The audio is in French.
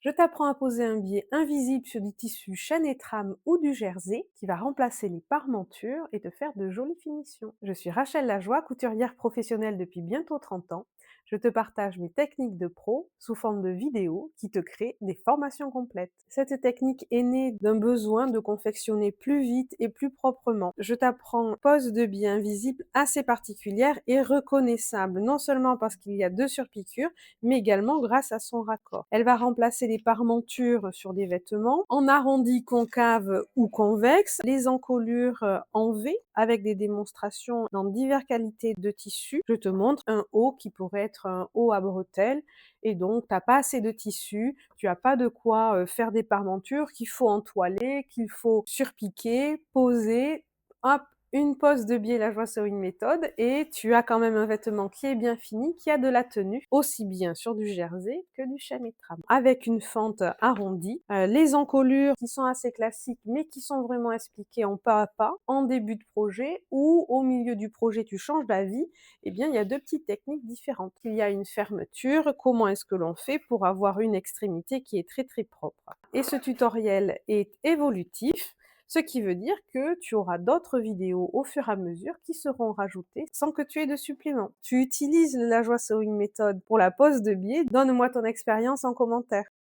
Je t'apprends à poser un biais invisible sur du tissu chêne et trame ou du jersey qui va remplacer les parmentures et te faire de jolies finitions. Je suis Rachel Lajoie, couturière professionnelle depuis bientôt 30 ans. Je te partage mes techniques de pro sous forme de vidéos qui te créent des formations complètes. Cette technique est née d'un besoin de confectionner plus vite et plus proprement. Je t'apprends pose de biais invisible assez particulière et reconnaissable, non seulement parce qu'il y a deux surpiqûres, mais également grâce à son raccord. Elle va remplacer les parmentures sur des vêtements, en arrondi, concave ou convexe, les encolures en V, avec des démonstrations dans diverses qualités de tissus. Je te montre un haut qui pourrait être un haut à bretelles, et donc tu n'as pas assez de tissu, tu n'as pas de quoi faire des parmentures, qu'il faut entoiler, qu'il faut surpiquer, poser, hop, une pose de biais la joie sur une méthode et tu as quand même un vêtement qui est bien fini, qui a de la tenue, aussi bien sur du jersey que du chêne et trame. Avec une fente arrondie, les encolures qui sont assez classiques mais qui sont vraiment expliquées en pas à pas, en début de projet ou au milieu du projet tu changes d'avis, eh bien il y a deux petites techniques différentes. Il y a une fermeture, comment est-ce que l'on fait pour avoir une extrémité qui est très très propre. Et ce tutoriel est évolutif, ce qui veut dire que tu auras d'autres vidéos au fur et à mesure qui seront rajoutées sans que tu aies de suppléments. Tu utilises la Joie Sewing Method pour la pose de biais? Donne-moi ton expérience en commentaire.